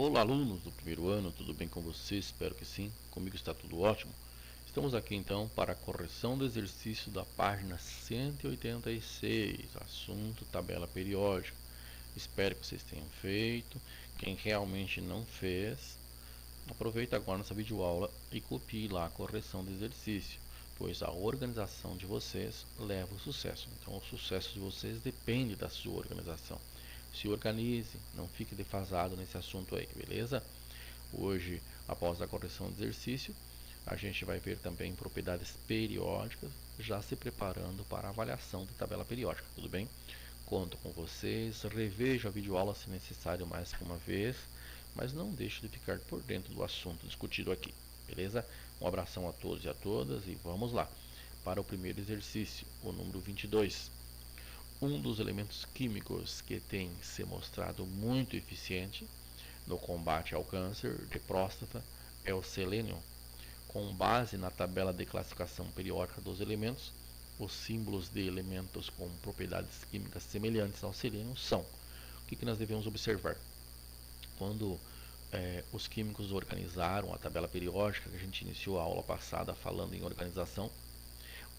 Olá, alunos do primeiro ano, tudo bem com vocês? Espero que sim. Comigo está tudo ótimo. Estamos aqui então para a correção do exercício da página 186, assunto tabela periódica. Espero que vocês tenham feito. Quem realmente não fez, aproveita agora nossa videoaula e copie lá a correção do exercício, pois a organização de vocês leva ao sucesso. Então, o sucesso de vocês depende da sua organização. Se organize, não fique defasado nesse assunto aí, beleza? Hoje, após a correção do exercício, a gente vai ver também propriedades periódicas, já se preparando para a avaliação da tabela periódica, tudo bem? Conto com vocês, reveja a videoaula se necessário mais que uma vez, mas não deixe de ficar por dentro do assunto discutido aqui, beleza? Um abração a todos e a todas e vamos lá para o primeiro exercício, o número 22. Um dos elementos químicos que tem se mostrado muito eficiente no combate ao câncer de próstata é o selênio. Com base na tabela de classificação periódica dos elementos, os símbolos de elementos com propriedades químicas semelhantes ao selênio são. O que nós devemos observar? Quando os químicos organizaram a tabela periódica, que a gente iniciou a aula passada falando em organização,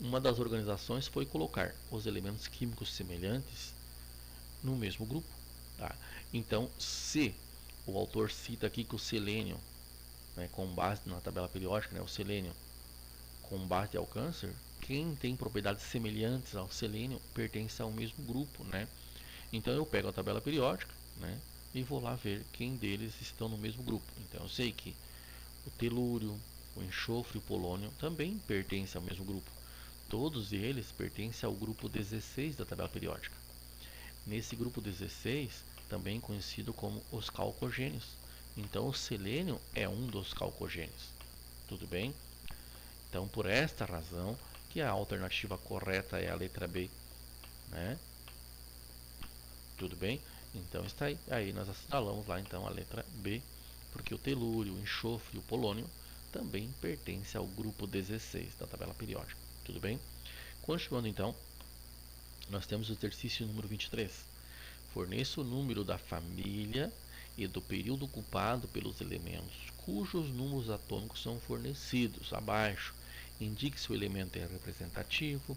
uma das organizações foi colocar os elementos químicos semelhantes no mesmo grupo. Tá? Então, se o autor cita aqui que o selênio, com base na tabela periódica, o selênio combate ao câncer, quem tem propriedades semelhantes ao selênio pertence ao mesmo grupo. Então, eu pego a tabela periódica e vou lá ver quem deles estão no mesmo grupo. Então, eu sei que o telúrio, o enxofre e o polônio também pertencem ao mesmo grupo. Todos eles pertencem ao grupo 16 da tabela periódica. Nesse grupo 16, também conhecido como os calcogênios. Então, o selênio é um dos calcogênios. Tudo bem? Então, por esta razão, que a alternativa correta é a letra B. Tudo bem? Então, está aí. Aí nós assinalamos lá então a letra B, porque o telúrio, o enxofre e o polônio também pertencem ao grupo 16 da tabela periódica. Tudo bem? Continuando então, nós temos o exercício número 23. Forneça o número da família e do período ocupado pelos elementos cujos números atômicos são fornecidos abaixo. Indique se o elemento é representativo,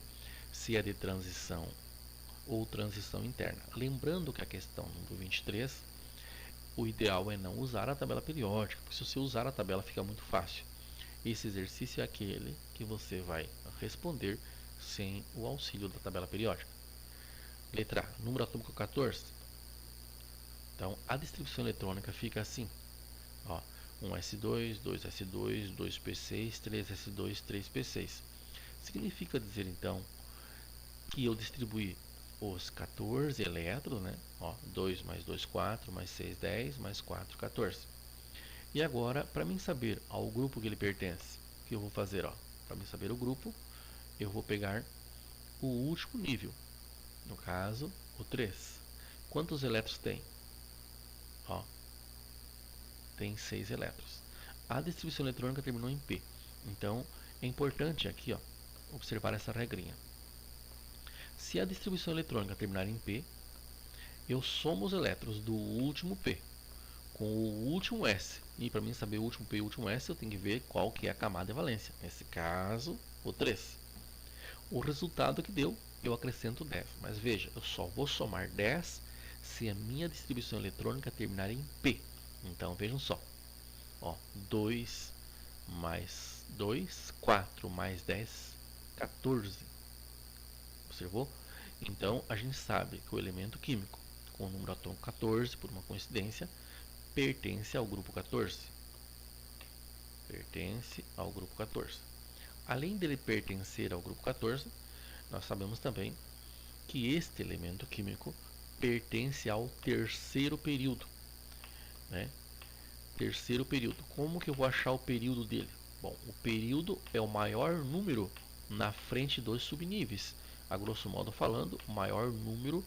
se é de transição ou transição interna. Lembrando que a questão número 23, o ideal é não usar a tabela periódica, porque se você usar a tabela fica muito fácil. Esse exercício é aquele que você vai responder sem o auxílio da tabela periódica. Letra A, número atômico 14. Então, a distribuição eletrônica fica assim. 1s2, 2s2, 2p6, 3s2, 3p6. Significa dizer, então, que eu distribuí os 14 elétrons, 2 mais 2, 4, mais 6, 10, mais 4, 14. E agora, para mim saber ao grupo que ele pertence, o que eu vou fazer? Para mim saber o grupo, eu vou pegar o último nível, no caso, o 3. Quantos elétrons tem? Tem 6 elétrons. A distribuição eletrônica terminou em P. Então, é importante aqui observar essa regrinha. Se a distribuição eletrônica terminar em P, eu somo os elétrons do último P com o último S. E para mim saber o último P e o último S, eu tenho que ver qual que é a camada de valência. Nesse caso, o 3. O resultado que deu, eu acrescento 10. Mas veja, eu só vou somar 10 se a minha distribuição eletrônica terminar em P. Então, vejam só. 2 mais 2, 4 mais 10, 14. Observou? Então, a gente sabe que o elemento químico com o número atômico 14, por uma coincidência, pertence ao grupo 14. Pertence ao grupo 14. Além dele pertencer ao grupo 14, nós sabemos também que este elemento químico pertence ao terceiro período. Terceiro período. Como que eu vou achar o período dele? Bom, o período é o maior número na frente dos subníveis. A grosso modo falando, o maior número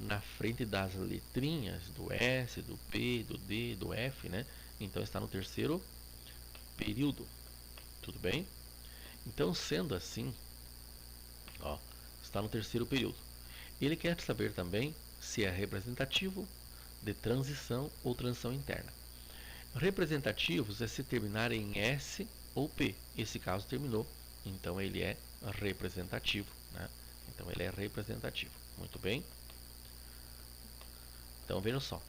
na frente das letrinhas do S, do P, do D, do F, Então está no terceiro período. Tudo bem? Então, sendo assim, está no terceiro período. Ele quer saber também se é representativo, de transição ou transição interna. Representativos é se terminar em S ou P. Esse caso terminou, então ele é representativo, né? Então ele é representativo. Muito bem. Então vejam só.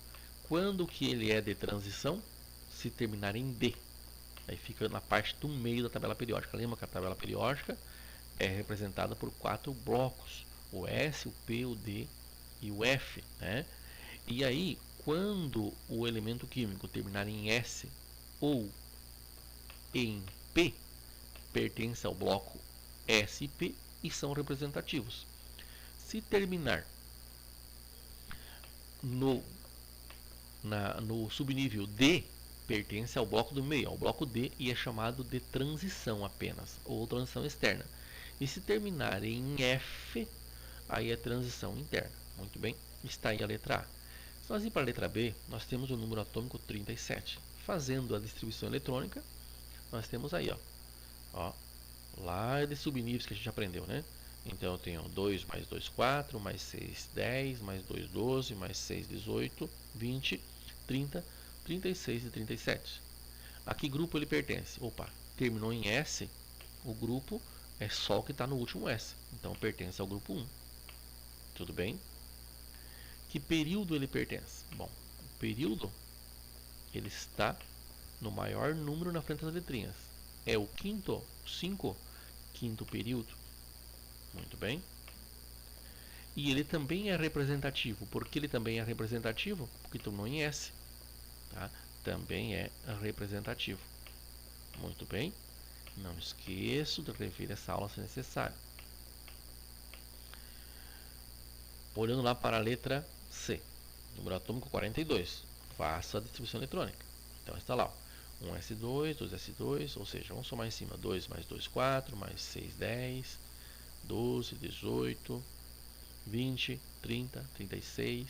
Quando que ele é de transição? Se terminar em D. Aí fica na parte do meio da tabela periódica. Lembra que a tabela periódica é representada por 4 blocos: o S, o P, o D e o F, né? E aí, quando o elemento químico terminar em S ou em P, pertence ao bloco S e P e são representativos. Se terminar no subnível D, pertence ao bloco do meio, ao bloco D, e é chamado de transição apenas, ou transição externa. E se terminar em F, aí é transição interna. Muito bem, está aí a letra A. Se nós irmos para a letra B, nós temos o número atômico 37. Fazendo a distribuição eletrônica, nós temos aí, ó, lá de subníveis que a gente aprendeu, né? Então eu tenho 2 mais 2, 4, mais 6, 10, mais 2, 12, mais 6, 18, 20, 30, 36 e 37. A que grupo ele pertence? Opa, terminou em S, o grupo é só o que está no último S. Então pertence ao grupo 1. Tudo bem? Que período ele pertence? Bom, o período ele está no maior número na frente das letrinhas. É o quinto, 5, quinto período. Muito bem. E ele também é representativo. Por que ele também é representativo? Porque terminou em S. Tá? Também é representativo. Muito bem. Não esqueça de rever essa aula se necessário. Olhando lá para a letra C. Número atômico 42. Faça a distribuição eletrônica. Então está lá. 1s2, 2s2, ou seja, vamos somar em cima. 2 mais 2, 4, mais 6, 10, 12, 18, 20, 30, 36,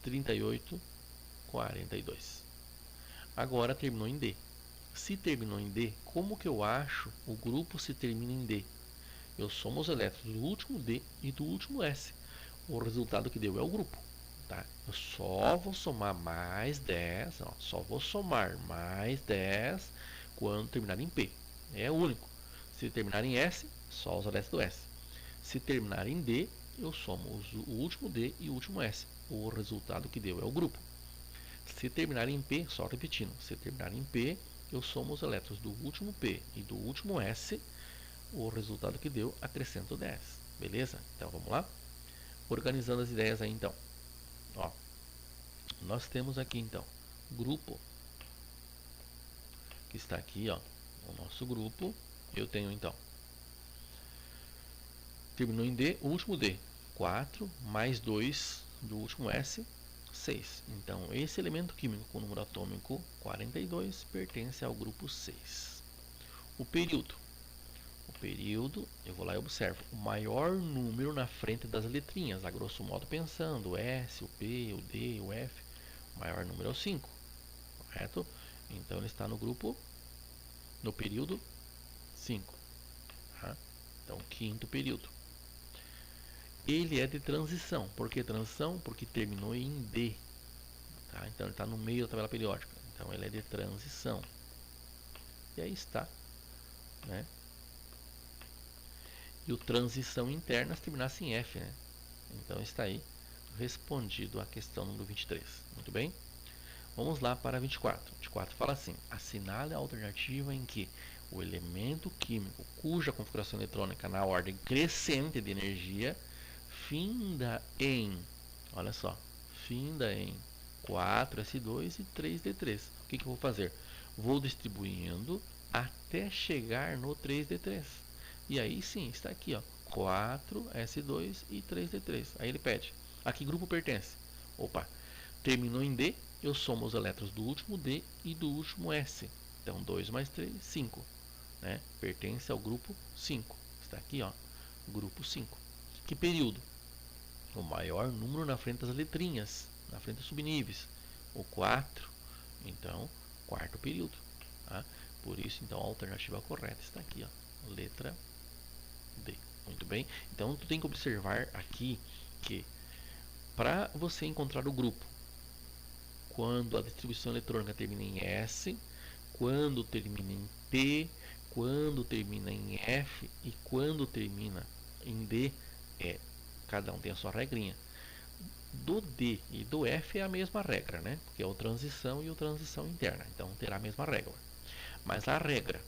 38, 42. Agora terminou em D. Se terminou em D, como que eu acho o grupo se termina em D? Eu somo os elétrons do último D e do último S. O resultado que deu é o grupo. Tá? Eu só vou somar mais 10, só vou somar mais 10 quando terminar em P. É o único. Se terminar em S, só os elétrons do S. Se terminar em D, eu somo o último D e o último S. O resultado que deu é o grupo. Se terminar em P, só repetindo, se terminar em P, eu somo os elétrons do último P e do último S. O resultado que deu, acrescento 10. Beleza? Então vamos lá? Organizando as ideias aí então. Ó, nós temos aqui então grupo, que está aqui, ó, o nosso grupo. Eu tenho então, terminou em D, o último D, 4 mais 2 do último S, 6. Então esse elemento químico com o número atômico 42 pertence ao grupo 6. O período, eu vou lá e observo o maior número na frente das letrinhas, a grosso modo pensando, o S, o P, o D, o F. O maior número é o 5, correto? Então ele está no grupo, no período 5. Tá? Então, quinto período. Ele é de transição. Por que transição? Porque terminou em D. Tá? Então ele está no meio da tabela periódica. Então ele é de transição. E aí está. Né? E o transição interna se terminasse em F. Né? Então está aí respondido a questão número 23. Muito bem? Vamos lá para 24. 24 fala assim: assinale a alternativa em que o elemento químico cuja configuração eletrônica na ordem crescente de energia finda em, olha só, finda em 4s2 e 3d3. O que eu vou fazer? Vou distribuindo até chegar no 3d3. E aí sim, está aqui, ó, 4s2 e 3d3. Aí ele pede: a que grupo pertence? Opa, terminou em D, eu somo os elétrons do último D e do último S. Então 2 mais 3, 5. Né? Pertence ao grupo 5. Está aqui, ó, grupo 5. Que período? O maior número na frente das letrinhas, na frente dos subníveis. O 4. Então, quarto período. Tá? Por isso, então, a alternativa correta está aqui, ó, letra D. Muito bem? Então, tu tem que observar aqui que para você encontrar o grupo quando a distribuição eletrônica termina em S, quando termina em P, quando termina em F e quando termina em D. Cada um tem a sua regrinha. Do D e do F é a mesma regra, né? Porque é o transição e o transição interna, então terá a mesma regra. Mas a regra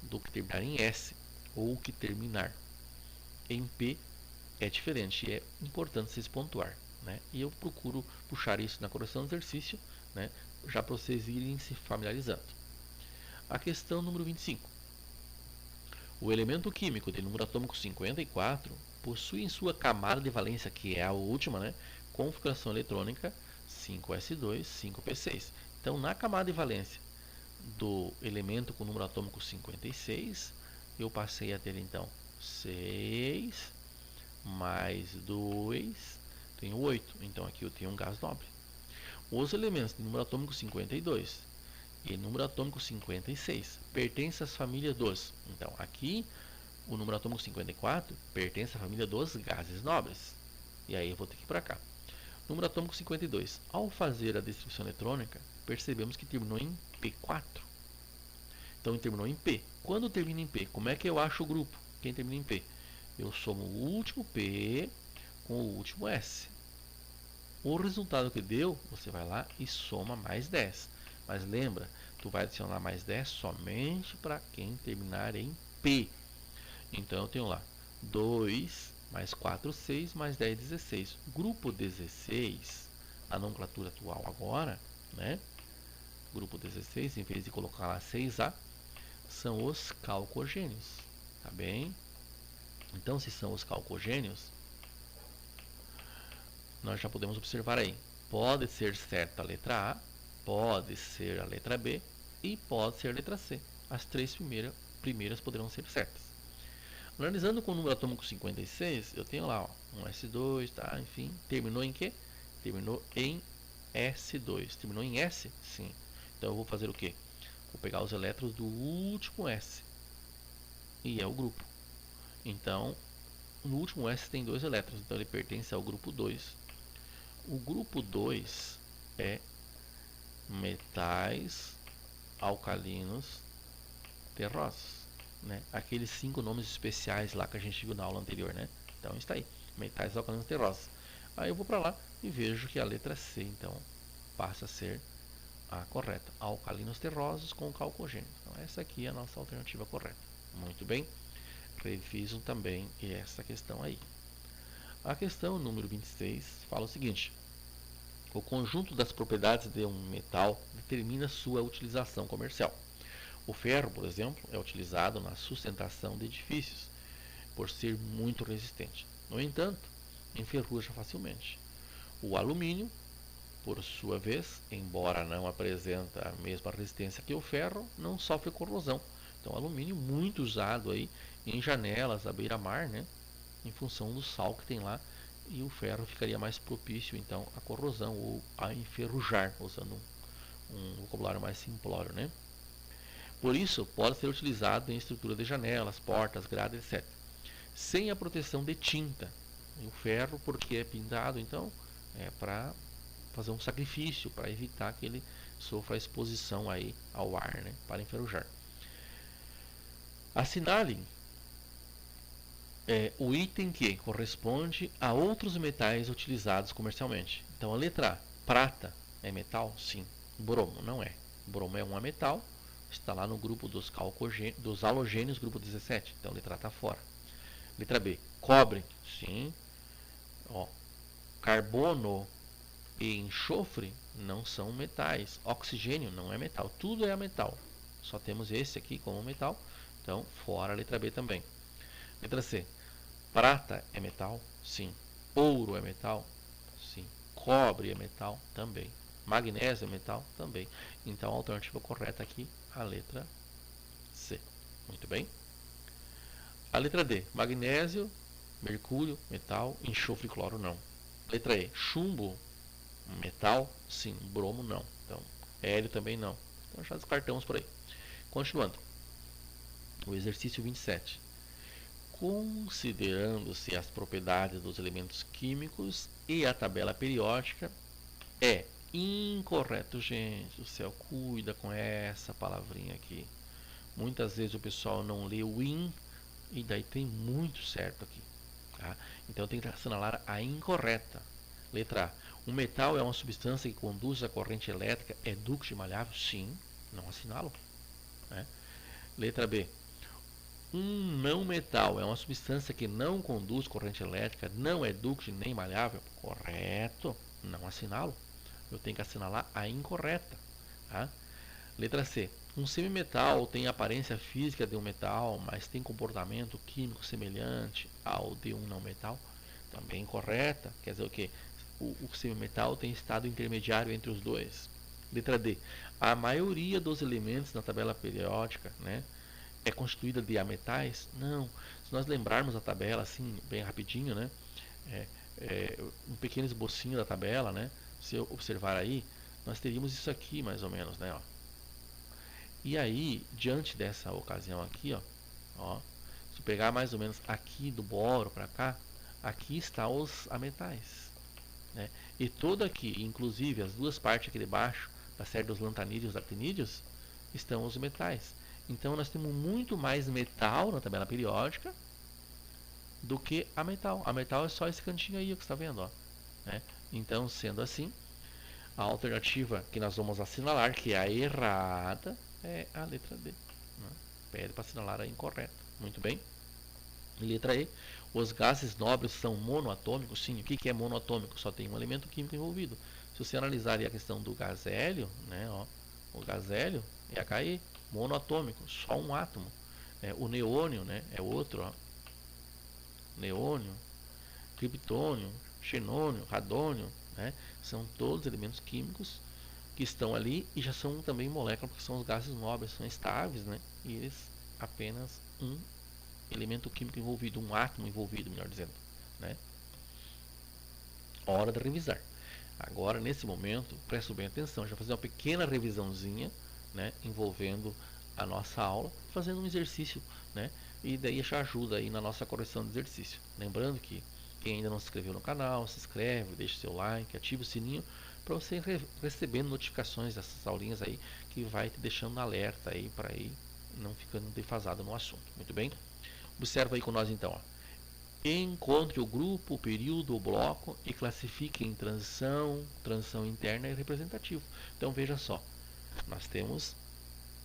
do que terminar em S ou que terminar em P é diferente, e é importante vocês pontuar, né? E eu procuro puxar isso na correção do exercício, né? Já para vocês irem se familiarizando. A questão número 25. O elemento químico de número atômico 54 possui em sua camada de valência, que é a última, né? Configuração eletrônica 5s2, 5p6. Então, na camada de valência do elemento com número atômico 56, eu passei a ter então 6 mais 2, tenho 8. Então aqui eu tenho um gás nobre. Os elementos de número atômico 52 e número atômico 56 pertencem às famílias dos. Então aqui o número atômico 54 pertence à família dos gases nobres. E aí eu vou ter que ir para cá. Número atômico 52. Ao fazer a distribuição eletrônica, percebemos que terminou em P4. Então terminou em P. Quando termina em P, como é que eu acho o grupo? Quem termina em P? Eu somo o último P com o último S. O resultado que deu, você vai lá e soma mais 10. Mas lembra, tu vai adicionar mais 10 somente para quem terminar em P. Então eu tenho lá 2 mais 4, 6, mais 10, 16. Grupo 16, a nomenclatura atual agora, né? Grupo 16, em vez de colocar lá 6A, são os calcogênios, tá bem? Então, se são os calcogênios, nós já podemos observar aí. Pode ser certa a letra A, pode ser a letra B e pode ser a letra C. As três primeiras poderão ser certas. Analisando com o número atômico 56, eu tenho lá ó, um S2, tá? Enfim, terminou em quê? Terminou em S2. Terminou em S? Sim. Então eu vou fazer o quê? Vou pegar os elétrons do último S. E é o grupo. Então, no último S tem 2 elétrons, então ele pertence ao grupo 2. O grupo 2 é metais alcalinos terrosos, né? Aqueles 5 nomes especiais lá que a gente viu na aula anterior, né? Então está aí, metais alcalinos terrosos. Aí eu vou para lá e vejo que a letra C, então, passa a ser a correta. Alcalinos terrosos com calcogênio. Então essa aqui é a nossa alternativa correta. Muito bem. Revisam também essa questão aí. A questão número 26 fala o seguinte: o conjunto das propriedades de um metal determina sua utilização comercial. O ferro, por exemplo, é utilizado na sustentação de edifícios, por ser muito resistente. No entanto, enferruja facilmente. O alumínio, por sua vez, embora não apresente a mesma resistência que o ferro, não sofre corrosão. Então, alumínio muito usado aí em janelas à beira-mar, né? Em função do sal que tem lá, e o ferro ficaria mais propício então à corrosão ou a enferrujar, usando um vocabulário mais simplório, né? Por isso, pode ser utilizado em estrutura de janelas, portas, grades, etc. Sem a proteção de tinta. E o ferro, porque é pintado, então, é para fazer um sacrifício, para evitar que ele sofra a exposição aí ao ar, né? Para enferrujar. Assinalem o item que corresponde a outros metais utilizados comercialmente. Então a letra A, prata é metal? Sim. Bromo não é. Bromo é um metal, está lá no grupo dos halogênios, grupo 17. Então a letra A está fora. Letra B, cobre? Sim. Ó, carbono e enxofre não são metais. Oxigênio não é metal. Tudo é metal. Só temos esse aqui como metal. Então fora a letra B também. Letra C, prata é metal? Sim. Ouro é metal? Sim. Cobre é metal? Também. Magnésio é metal? Também. Então a alternativa correta aqui, a letra C. Muito bem. A letra D, magnésio, mercúrio, metal, enxofre e cloro não. Letra E, chumbo, metal? Sim. Bromo não. Então, hélio também não. Então já descartamos por aí. Continuando. O exercício 27. Considerando-se as propriedades dos elementos químicos e a tabela periódica, é Incorreto, gente do céu, cuida com essa palavrinha aqui. Muitas vezes o pessoal não lê o in e daí tem muito certo aqui. Tá? Então tem que assinalar a incorreta. Letra A. Um metal é uma substância que conduz a corrente elétrica, é ducto e maleável? Sim, não assinalo. Né? Letra B. Um não metal é uma substância que não conduz corrente elétrica, não é ducto nem maleável? Correto, não assinalo. Eu tenho que assinalar a incorreta. Tá? Letra C. Um semimetal tem aparência física de um metal, mas tem comportamento químico semelhante ao de um não metal? Também correta. Quer dizer o quê? O semimetal tem estado intermediário entre os dois. Letra D. A maioria dos elementos na tabela periódica, né, é constituída de ametais? Não. Se nós lembrarmos a tabela assim, bem rapidinho, né, é, um pequeno esbocinho da tabela, né, se eu observar aí, nós teríamos isso aqui mais ou menos, né, ó. E aí, diante dessa ocasião aqui, ó, se eu pegar mais ou menos aqui do boro para cá, aqui está os ametais, né? E todo aqui, inclusive as duas partes aqui de baixo, da série dos lantanídeos e actinídeos, estão os metais. Então nós temos muito mais metal na tabela periódica do que a metal. A metal é só esse cantinho aí que você está vendo, ó, né? Então, sendo assim, a alternativa que nós vamos assinalar, que é a errada, é a letra D. Né? Pede para assinalar a incorreta. Muito bem. Letra E. Os gases nobres são monoatômicos? Sim. O que é monoatômico? Só tem um elemento químico envolvido. Se você analisar a questão do gás hélio, né, ó, o gás hélio é HE, monoatômico, só um átomo. O neônio, né, é outro. Ó. Neônio, criptônio, xenônio, radônio, né, são todos elementos químicos que estão ali e já são também moléculas, porque são os gases nobres, são estáveis, né, e eles apenas um elemento químico envolvido, um átomo envolvido, melhor dizendo, né. Hora de revisar. Agora, nesse momento, preste bem atenção, já vou fazer uma pequena revisãozinha, né, envolvendo a nossa aula, fazendo um exercício, né, e daí já ajuda aí na nossa correção de exercício. Lembrando que quem ainda não se inscreveu no canal, se inscreve, deixa seu like, ativa o sininho para você recebendo notificações dessas aulinhas aí, que vai te deixando alerta aí para ir não ficando defasado no assunto. Muito bem? Observa aí com nós então, ó. Encontre o grupo, o período, o bloco e classifique em transição, transição interna e representativo. Então veja só, nós temos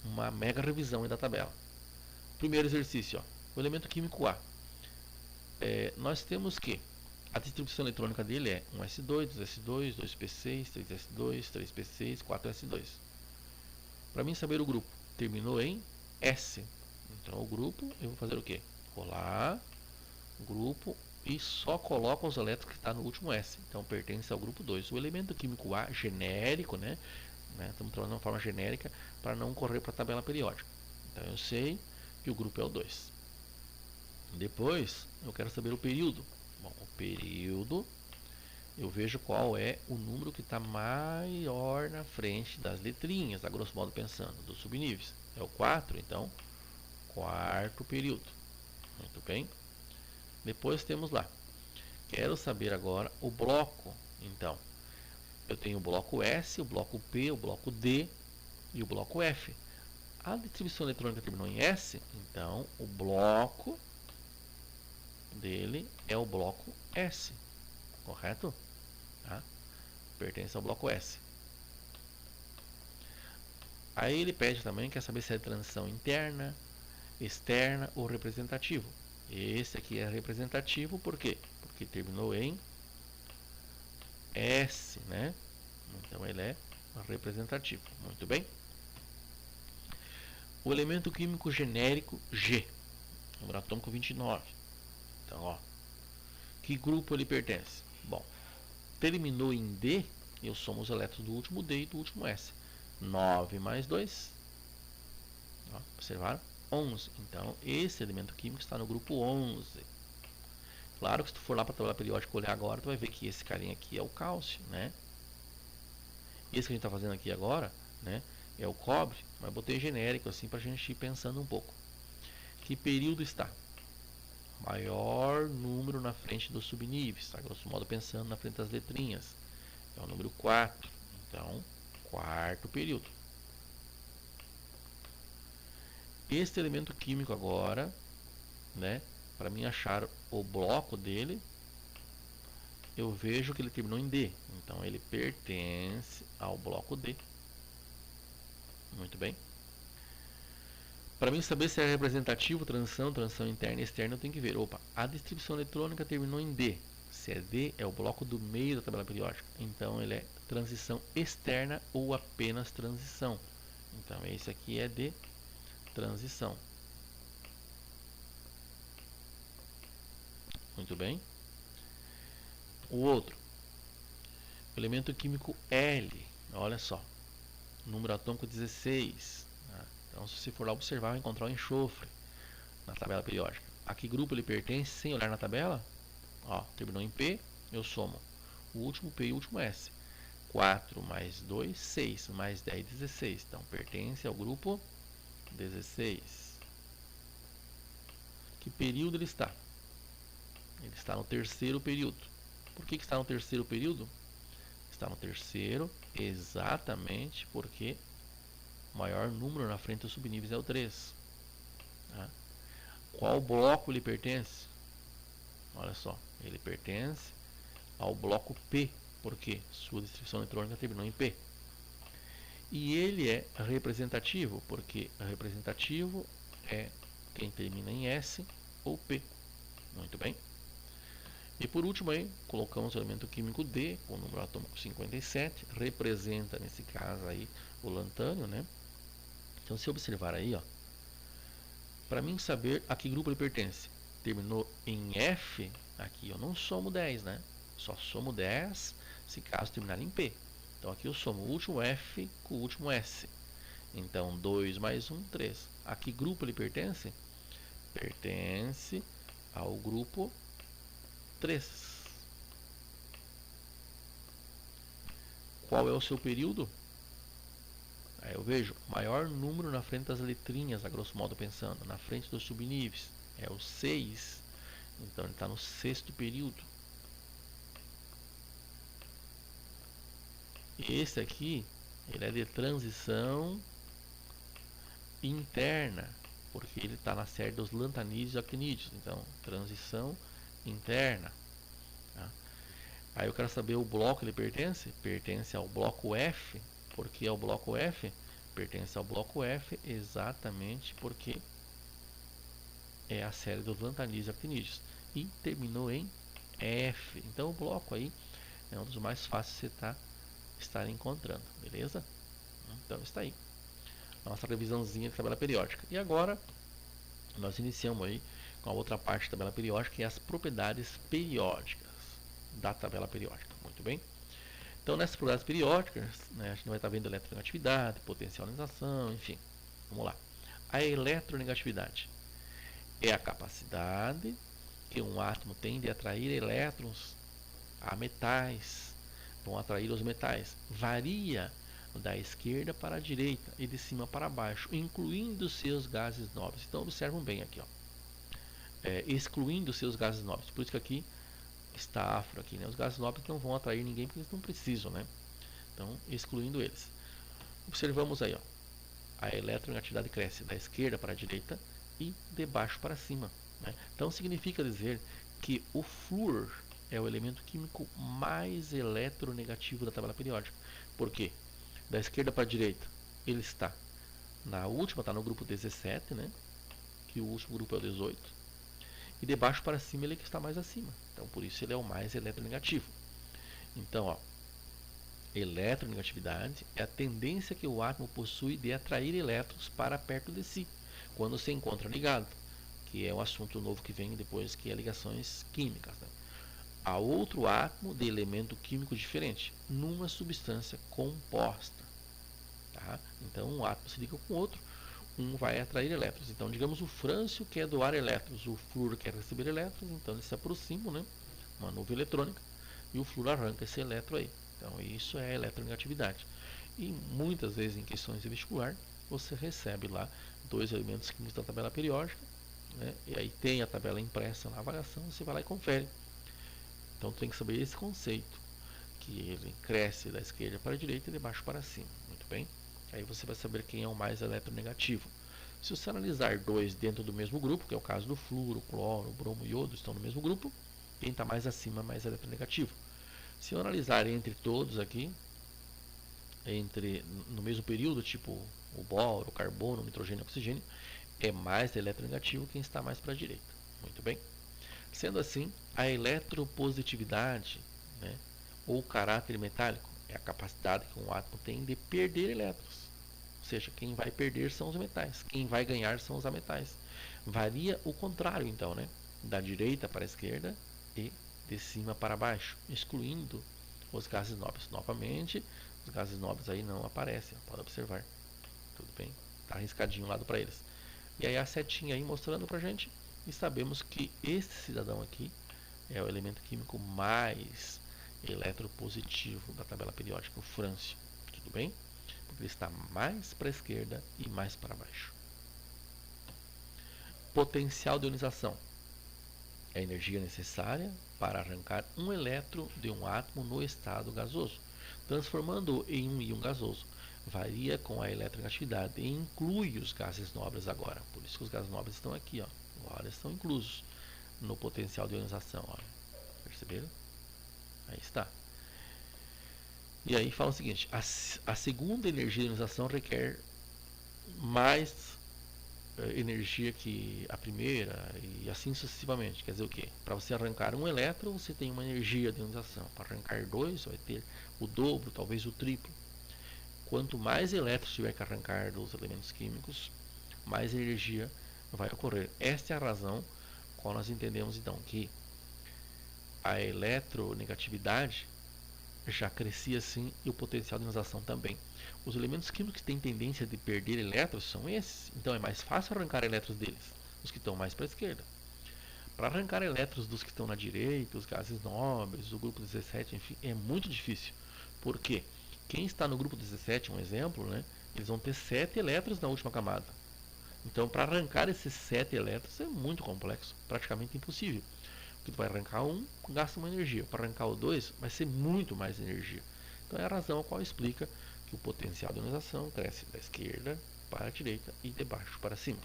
uma mega revisão aí da tabela. Primeiro exercício, ó, o elemento químico A. Nós temos que a distribuição eletrônica dele é 1s2, 2s2, 2p6, 3s2, 3p6, 4s2. Para mim saber o grupo, terminou em S. Então o grupo, eu vou fazer o quê? Colar grupo e só coloca os elétrons que está no último S. Então pertence ao grupo 2. O elemento químico A, genérico, né? Estamos trabalhando de uma forma genérica para não correr para a tabela periódica. Então eu sei que o grupo é o 2. Depois eu quero saber o período. Bom, o período eu vejo qual é o número que está maior na frente das letrinhas, a grosso modo pensando, dos subníveis. É o 4, então, quarto período. Muito bem. Depois temos lá. Quero saber agora o bloco. Então, eu tenho o bloco S, o bloco P, o bloco D e o bloco F. A distribuição eletrônica terminou em S, então o bloco dele é o bloco S. Correto? Tá? Pertence ao bloco S. Aí ele pede também, quer saber se é transição interna, externa ou representativo. Esse aqui é representativo, por quê? Porque terminou em S, né? Então ele é representativo. Muito bem. O elemento químico genérico G, número atômico 29. Então, ó, que grupo ele pertence? Bom, terminou em D, eu somo os elétrons do último D e do último S. 9 mais 2, ó, observaram? 11. Então, esse elemento químico está no grupo 11. Claro que se tu for lá para a tabela periódica olhar agora, tu vai ver que esse carinha aqui é o cálcio, né? Esse que a gente está fazendo aqui agora, né, é o cobre, mas botei genérico assim para a gente ir pensando um pouco. Que período está? Maior número na frente dos subníveis, tá? Grosso modo pensando na frente das letrinhas. É o número 4. Então, quarto período. Este elemento químico agora, né, para mim achar o bloco dele, eu vejo que ele terminou em D. Então, ele pertence ao bloco D. Muito bem. Para mim saber se é representativo, transição interna e externa, eu tenho que ver. Opa, a distribuição eletrônica terminou em D. Se é D, é o bloco do meio da tabela periódica. Então, ele é transição externa ou apenas transição. Então, esse aqui é D, transição. Muito bem. O outro, o elemento químico L. Olha só, número atômico 16. Então, se você for lá observar, vai encontrar o enxofre na tabela periódica. A que grupo ele pertence, sem olhar na tabela? Ó, terminou em P, eu somo o último P e o último S. 4 mais 2, 6, mais 10, 16. Então, pertence ao grupo 16. Que período ele está? Ele está no terceiro período. Por que está no terceiro período? Está no terceiro exatamente porque o maior número na frente dos subníveis é o 3. Tá? Qual bloco ele pertence? Olha só, ele pertence ao bloco P, porque sua distribuição eletrônica terminou em P. E ele é representativo, porque representativo é quem termina em S ou P. Muito bem. E por último aí, colocamos o elemento químico D, com o número atômico 57, representa nesse caso aí o lantânio, né? Então se observar aí, ó, para mim saber a que grupo ele pertence, terminou em F, aqui eu não somo 10, né? Só somo 10 se caso terminar em P. Então aqui eu somo o último F com o último S. Então 2 mais 1, 3. A que grupo ele pertence? Pertence ao grupo 3. Qual é o seu período? Aí eu vejo maior número na frente das letrinhas, a grosso modo pensando, na frente dos subníveis. É o 6. Então ele está no sexto período. Esse aqui, ele é de transição interna, porque ele está na série dos lantanídeos e actinídeos. Então, transição interna. Tá? Aí eu quero saber o bloco que ele pertence. Pertence ao bloco F. Por que é o bloco F? Pertence ao bloco F exatamente porque é a série dos lantanídeos e actinídeos. E terminou em F. Então o bloco aí é um dos mais fáceis de você estar encontrando. Beleza? Então está aí. Nossa revisãozinha de tabela periódica. E agora nós iniciamos aí com a outra parte da tabela periódica, que é as propriedades periódicas da tabela periódica. Muito bem? Então, nessas propriedades periódicas, né, a gente vai estar vendo eletronegatividade, potencialização, enfim. Vamos lá. A eletronegatividade é a capacidade que um átomo tem de atrair elétrons a metais. Vão atrair os metais. Varia da esquerda para a direita e de cima para baixo, incluindo seus gases nobres. Então, observam bem aqui, ó. Excluindo seus gases nobres. Por isso que aqui está afro aqui, né? Os gases nobres não vão atrair ninguém porque eles não precisam, né? Então, excluindo eles. Observamos aí, ó, a eletronegatividade cresce da esquerda para a direita e de baixo para cima, né? Então, significa dizer que o flúor é o elemento químico mais eletronegativo da tabela periódica. Por quê? Da esquerda para a direita, ele está na última, está no grupo 17, né? Que o último grupo é o 18. E de baixo para cima ele é que está mais acima. Então, por isso ele é o mais eletronegativo. Então, ó, eletronegatividade é a tendência que o átomo possui de atrair elétrons para perto de si, quando se encontra ligado, que é um assunto novo que vem depois, que é ligações químicas, né? A outro átomo de elemento químico diferente, numa substância composta. Tá? Então, um átomo se liga com o outro, um vai atrair elétrons. Então, digamos, o frâncio quer doar elétrons, o flúor quer receber elétrons, então eles se aproximam, né? Uma nuvem eletrônica, e o flúor arranca esse elétron aí. Então, isso é eletronegatividade. E muitas vezes em questões de vestibular, você recebe lá dois elementos químicos da tabela periódica, né? E aí tem a tabela impressa na avaliação, você vai lá e confere. Então, tem que saber esse conceito, que e ele cresce da esquerda para a direita e de baixo para cima. Muito bem? Aí você vai saber quem é o mais eletronegativo. Se você analisar dois dentro do mesmo grupo, que é o caso do flúor, cloro, bromo e iodo, estão no mesmo grupo, quem está mais acima é mais eletronegativo. Se eu analisar entre todos aqui, no mesmo período, tipo o boro, o carbono, o nitrogênio e o oxigênio, é mais eletronegativo quem está mais para a direita. Muito bem? Sendo assim, a eletropositividade, né, ou caráter metálico, é a capacidade que um átomo tem de perder elétrons. Ou seja, quem vai perder são os metais, quem vai ganhar são os ametais. Varia o contrário, então, né, da direita para a esquerda e de cima para baixo, excluindo os gases nobres. Novamente, os gases nobres aí não aparecem, pode observar. Tudo bem? Está arriscadinho o lado para eles. E aí a setinha aí mostrando para a gente, e sabemos que este cidadão aqui é o elemento químico mais eletropositivo da tabela periódica, o frâncio. Tudo bem? Porque ele está mais para a esquerda e mais para baixo. Potencial de ionização é a energia necessária para arrancar um elétron de um átomo no estado gasoso, transformando-o em um íon gasoso. Varia com a eletronegatividade e inclui os gases nobres agora. Por isso que os gases nobres estão aqui, ó. Agora estão inclusos no potencial de ionização. Olha. Perceberam? Aí está. E aí fala o seguinte: a segunda energia de ionização requer mais energia que a primeira e assim sucessivamente. Quer dizer o quê? Para você arrancar um elétron, você tem uma energia de ionização. Para arrancar dois, você vai ter o dobro, talvez o triplo. Quanto mais elétrons tiver que arrancar dos elementos químicos, mais energia vai ocorrer. Esta é a razão qual nós entendemos então que a eletronegatividade já crescia assim e o potencial de ionização também. Os elementos químicos que têm tendência de perder elétrons são esses, então é mais fácil arrancar elétrons deles, os que estão mais para a esquerda. Para arrancar elétrons dos que estão na direita, os gases nobres, o grupo 17, enfim, é muito difícil. Por quê? Quem está no grupo 17, um exemplo, né, eles vão ter 7 elétrons na última camada. Então, para arrancar esses 7 elétrons é muito complexo, praticamente impossível. Porque tu vai arrancar um, gasta uma energia. Para arrancar o 2, vai ser muito mais energia. Então, é a razão a qual explica que o potencial de ionização cresce da esquerda para a direita e de baixo para cima.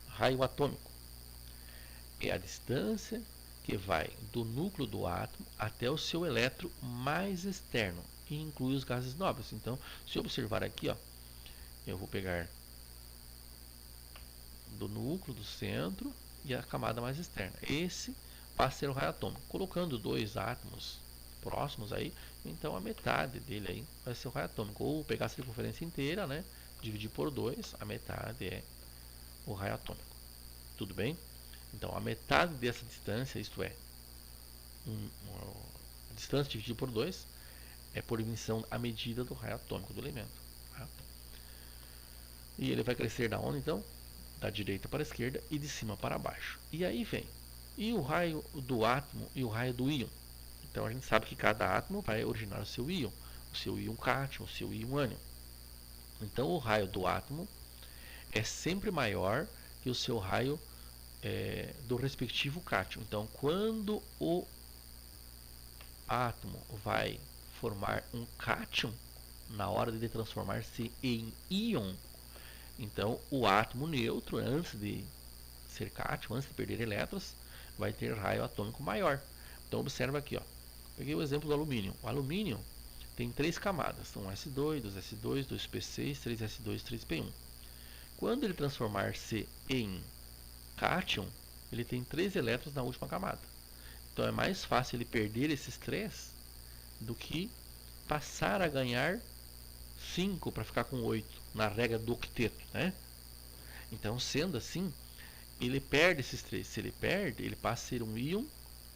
Raio atômico é a distância que vai do núcleo do átomo até o seu elétron mais externo e inclui os gases nobres. Então, se observar aqui, ó, eu vou pegar do núcleo, do centro e a camada mais externa. Esse vai ser o raio atômico. Colocando dois átomos próximos aí, então a metade dele aí vai ser o raio atômico. Ou pegar a circunferência inteira, né, dividir por 2, a metade é o raio atômico. Tudo bem? Então, a metade dessa distância, isto é, a distância dividida por 2, é por emissão a medida do raio atômico do elemento. Tá? E ele vai crescer da onde, então? Da direita para a esquerda e de cima para baixo. E aí vem, e o raio do átomo e o raio do íon? Então, a gente sabe que cada átomo vai originar o seu íon cátion, o seu íon ânion. Então, o raio do átomo é sempre maior que o seu raio do respectivo cátion. Então, quando o átomo vai formar um cátion, na hora de transformar-se em íon, então o átomo neutro, antes de ser cátion, antes de perder elétrons, vai ter raio atômico maior. Então, observa aqui, ó. Peguei o exemplo do alumínio. O alumínio tem 3 camadas, são S2, 2S2, 2P6, 3S2, 3P1. Quando ele transformar-se em cátion, ele tem 3 elétrons na última camada. Então é mais fácil ele perder esses 3 do que passar a ganhar 5 para ficar com 8 na regra do octeto, né? Então, sendo assim, ele perde esses 3. Se ele perde, ele passa a ser um íon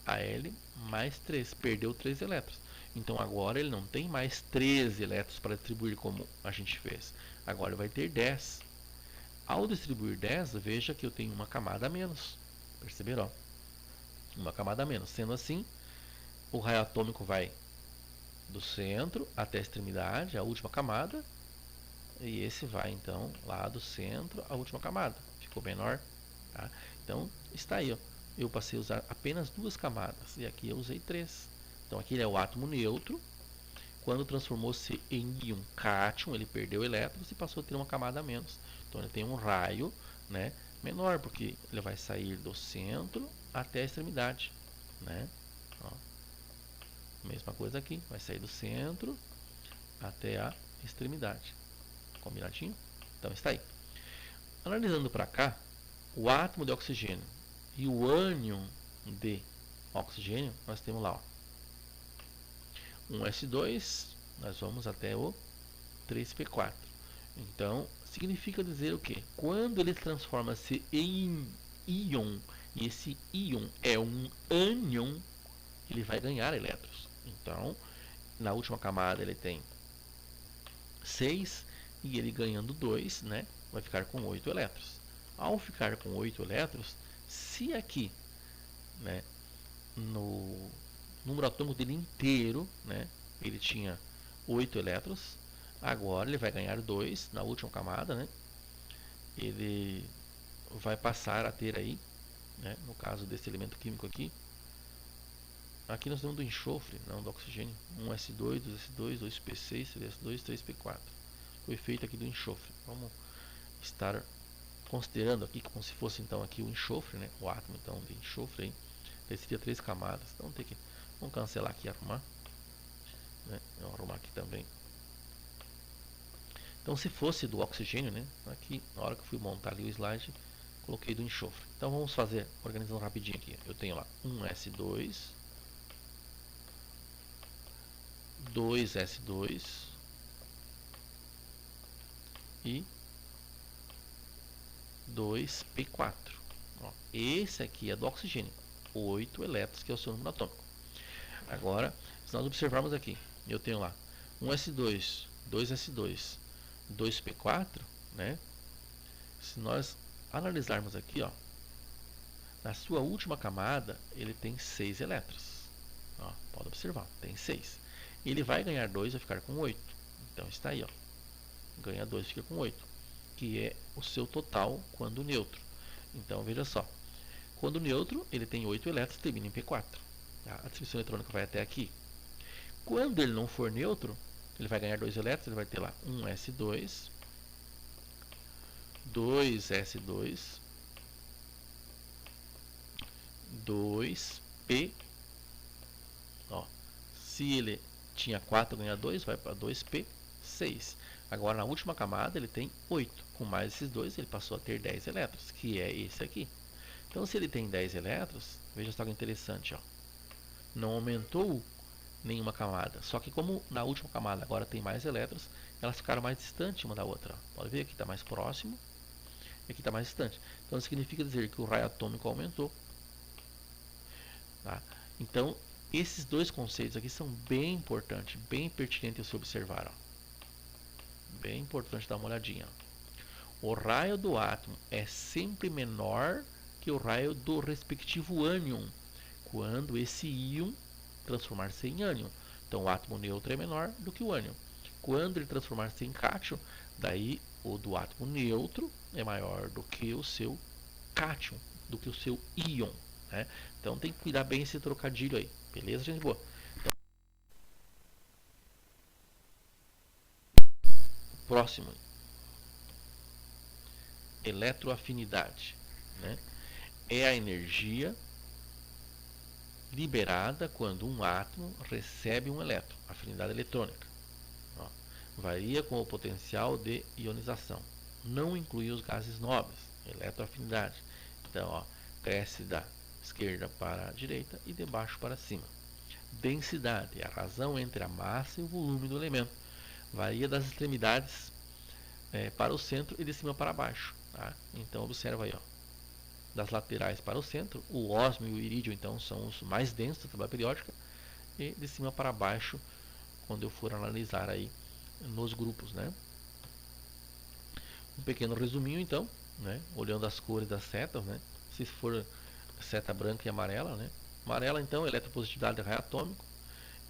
Al mais 3. Perdeu 3 elétrons. Então agora ele não tem mais 13 elétrons para distribuir como a gente fez. Agora ele vai ter 10. Ao distribuir 10, veja que eu tenho uma camada a menos. Perceberam? Uma camada a menos. Sendo assim, o raio atômico vai do centro até a extremidade, a última camada. E esse vai então lá do centro à última camada. Ficou menor? Tá? Então está aí. Ó. Eu passei a usar apenas 2 camadas. E aqui eu usei 3. Então aqui ele é o átomo neutro. Quando transformou-se em íon cátion, ele perdeu elétrons e passou a ter uma camada a menos. Então ele tem um raio, né, menor, porque ele vai sair do centro até a extremidade, né? Ó, mesma coisa aqui, vai sair do centro até a extremidade. Combinadinho? Então está aí. Analisando para cá, o átomo de oxigênio e o ânion de oxigênio, nós temos lá, ó, um S2, nós vamos até o 3P4. Então, significa dizer o quê? Quando ele transforma-se em íon, e esse íon é um ânion, ele vai ganhar elétrons. Então, na última camada ele tem 6, e ele ganhando 2, né, vai ficar com 8 elétrons. Ao ficar com 8 elétrons, se aqui, né, no número atômico dele inteiro, né, ele tinha 8 elétrons, agora ele vai ganhar 2 na última camada, né, ele vai passar a ter aí, né, no caso desse elemento químico aqui nós temos do enxofre, não do oxigênio, 1S2, 2S2, 2P6, 3S2, 3P4, o efeito aqui do enxofre. Vamos estar considerando aqui como se fosse então aqui o enxofre, né, o átomo então de enxofre aí, ele seria 3 camadas. Então tem que, vamos cancelar aqui e arrumar, né? Eu vou arrumar aqui também. Então se fosse do oxigênio, né, aqui na hora que eu fui montar ali o slide, coloquei do enxofre. Então vamos fazer, organizando rapidinho aqui. Eu tenho lá 1S2, 2S2 e 2P4. Ó, esse aqui é do oxigênio, 8 elétrons, que é o seu número atômico. Agora, se nós observarmos aqui, eu tenho lá 1S2, 2S2, 2P4, né? Se nós analisarmos aqui, ó, na sua última camada, ele tem 6 elétrons. Ó, pode observar, tem 6. Ele vai ganhar 2, vai ficar com 8. Então está aí, ó. Ganha 2, fica com 8, que é o seu total quando neutro. Então veja só, quando neutro ele tem 8 elétrons, termina em P4. Tá? A descrição eletrônica vai até aqui. Quando ele não for neutro, ele vai ganhar 2 elétrons, ele vai ter lá 1S2, 2S2, 2P. Ó, se ele tinha 4, ganha 2, vai para 2P6. Agora na última camada ele tem 8. Com mais esses dois ele passou a ter 10 elétrons, que é esse aqui. Então se ele tem 10 elétrons, veja só que interessante, ó. Não aumentou nenhuma camada. Só que como na última camada agora tem mais elétrons, elas ficaram mais distantes uma da outra. Ó. Pode ver, aqui está mais próximo e aqui está mais distante. Então significa dizer que o raio atômico aumentou. Tá? Então esses dois conceitos aqui são bem importantes, bem pertinentes de se observar. Ó. Bem importante dar uma olhadinha. O raio do átomo é sempre menor que o raio do respectivo ânion, quando esse íon transformar-se em ânion. Então o átomo neutro é menor do que o ânion. Quando ele transformar-se em cátion, daí o do átomo neutro é maior do que o seu cátion, do que o seu íon. Né? Então tem que cuidar bem esse trocadilho aí. Beleza, gente boa? Então, próximo. Eletroafinidade, né? É a energia liberada quando um átomo recebe um elétron, afinidade eletrônica. Ó, varia com o potencial de ionização. Não inclui os gases nobres, eletroafinidade. Então, ó, cresce da esquerda para a direita e de baixo para cima. Densidade é a razão entre a massa e o volume do elemento. Varia das extremidades para o centro e de cima para baixo. Tá? Então observa aí, ó, das laterais para o centro, o ósmio e o irídio então são os mais densos da tabela periódica, e de cima para baixo, quando eu for analisar aí nos grupos, né? Um pequeno resuminho então, né? Olhando as cores das setas, né? Se for seta branca e amarela, né? Amarela então, eletropositividade, raio atômico,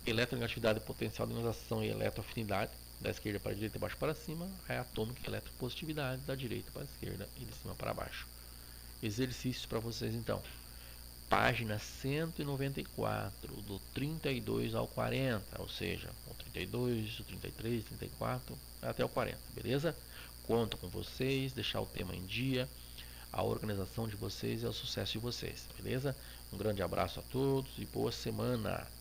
eletronegatividade, potencial de ionização e eletroafinidade, da esquerda para a direita, de baixo para cima, raio atômico e eletropositividade, da direita para a esquerda e de cima para baixo. Exercícios para vocês então. página 194, do 32 ao 40, ou seja, o 32, o 33, 34 até o 40, beleza? Conto com vocês, deixar o tema em dia, a organização de vocês e o sucesso de vocês, beleza? Um grande abraço a todos e boa semana!